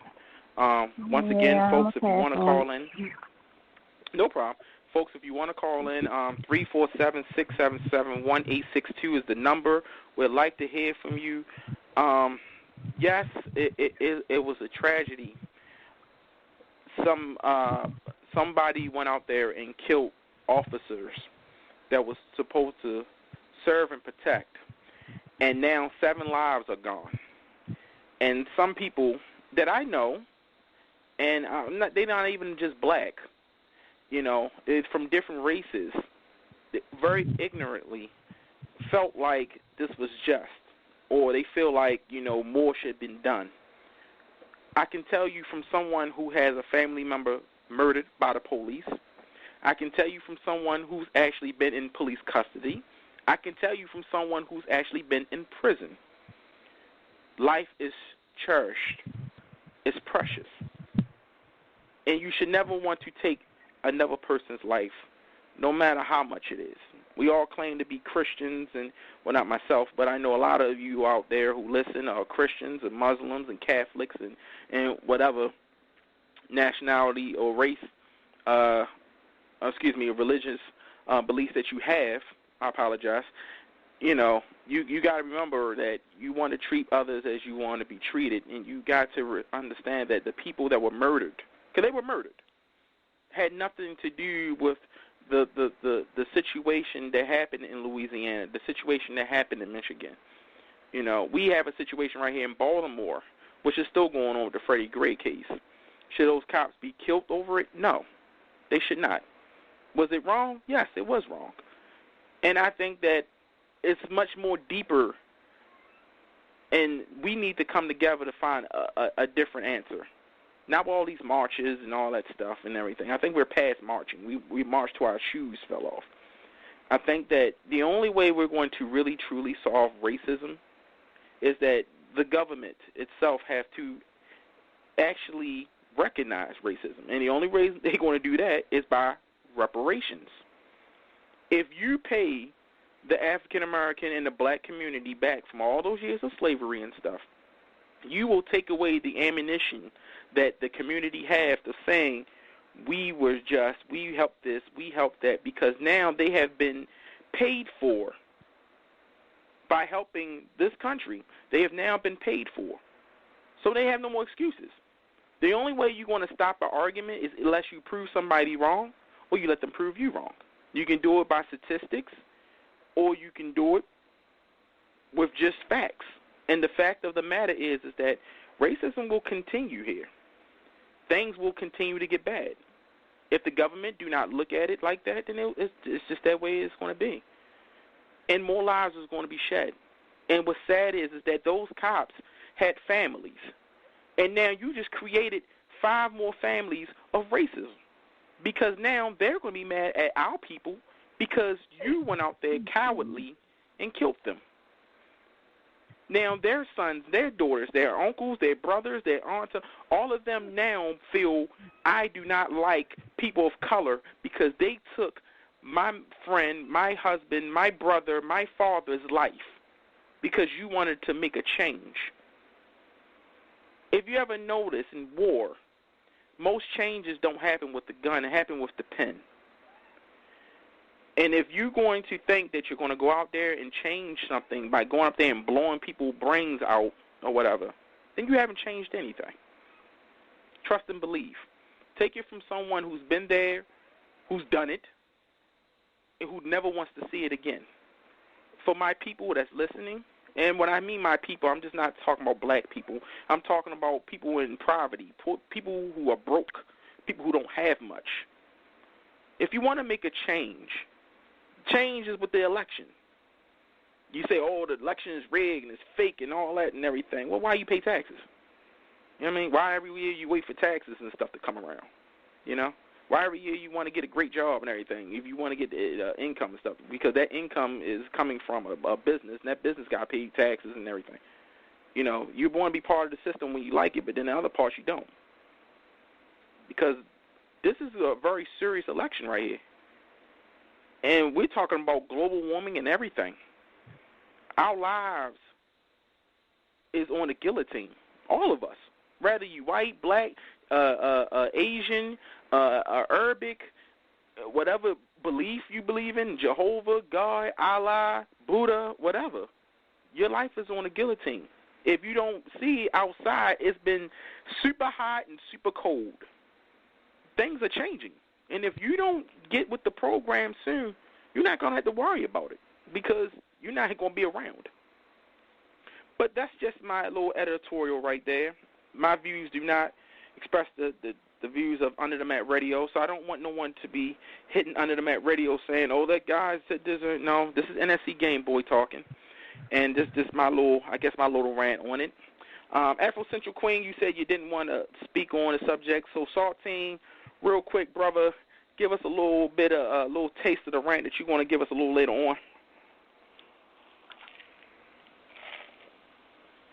Once again, folks, if you want to call in, no problem. Folks, if you want to call in, 347-677-1862 is the number. We'd like to hear from you. Yes, it was a tragedy. Somebody went out there and killed officers that was supposed to serve and protect, and now 7 lives are gone. And some people that I know, and they're not even just black, you know, it's from different races, very ignorantly felt like this was just, or they feel like, you know, more should have been done. I can tell you from someone who has a family member murdered by the police. I can tell you from someone who's actually been in police custody. I can tell you from someone who's actually been in prison. Life is cherished. It's precious. And you should never want to take another person's life, no matter how much it is. We all claim to be Christians, and, well, not myself, but I know a lot of you out there who listen are Christians and Muslims and Catholics and whatever nationality or race, religious beliefs that you have. I apologize. You know, you got to remember that you want to treat others as you want to be treated, and you got to understand that the people that were murdered, because they were murdered, had nothing to do with the situation that happened in Louisiana, the situation that happened in Michigan. You know, we have a situation right here in Baltimore, which is still going on with the Freddie Gray case. Should those cops be killed over it? No, they should not. Was it wrong? Yes, it was wrong. And I think that it's much more deeper, and we need to come together to find a different answer. Not all these marches and all that stuff and everything. I think we're past marching. We marched till our shoes fell off. I think that the only way we're going to really, truly solve racism is that the government itself has to actually recognize racism. And the only way they're going to do that is by reparations. If you pay the African American and the black community back from all those years of slavery and stuff, you will take away the ammunition that the community has of saying we were just, we helped this, we helped that, because now they have been paid for by helping this country. They have now been paid for. So they have no more excuses. The only way you're going to stop an argument is unless you prove somebody wrong or you let them prove you wrong. You can do it by statistics or you can do it with just facts. And the fact of the matter is that racism will continue here. Things will continue to get bad. If the government do not look at it like that, then it's just that way it's going to be. And more lives is going to be shed. And what's sad is that those cops had families. And now you just created 5 more families of racism. Because now they're going to be mad at our people because you went out there cowardly and killed them. Now their sons, their daughters, their uncles, their brothers, their aunts, all of them now feel I do not like people of color because they took my friend, my husband, my brother, my father's life because you wanted to make a change. If you ever notice in war, most changes don't happen with the gun, it happens with the pen. And if you're going to think that you're going to go out there and change something by going up there and blowing people's brains out or whatever, then you haven't changed anything. Trust and believe. Take it from someone who's been there, who's done it, and who never wants to see it again. For my people that's listening, and when I mean my people, I'm just not talking about black people. I'm talking about people in poverty, people who are broke, people who don't have much. If you want to make a change is with the election. You say, oh, the election is rigged and it's fake and all that and everything. Well, why you pay taxes? You know what I mean? Why every year you wait for taxes and stuff to come around? You know? Why every year you want to get a great job and everything if you want to get the income and stuff? Because that income is coming from a business, and that business got to pay taxes and everything. You know, you want to be part of the system when you like it, but then the other parts you don't. Because this is a very serious election right here. And we're talking about global warming and everything. Our lives is on the guillotine. All of us. Whether you white, black, Asian, Arabic, whatever belief you believe in, Jehovah, God, Allah, Buddha, whatever. Your life is on the guillotine. If you don't see it outside, it's been super hot and super cold. Things are changing. And if you don't get with the program soon, you're not going to have to worry about it because you're not going to be around. But that's just my little editorial right there. My views do not express the views of Under the Mat Radio, so I don't want no one to be hitting Under the Mat Radio saying, oh, that guy said this. No, this is NSC Gameboy talking. And this my little, I guess my little rant on it. Afro Central Queen, you said you didn't want to speak on the subject, so Saltine, real quick, brother, give us a little bit of a little taste of the rant that you're going to give us a little later on.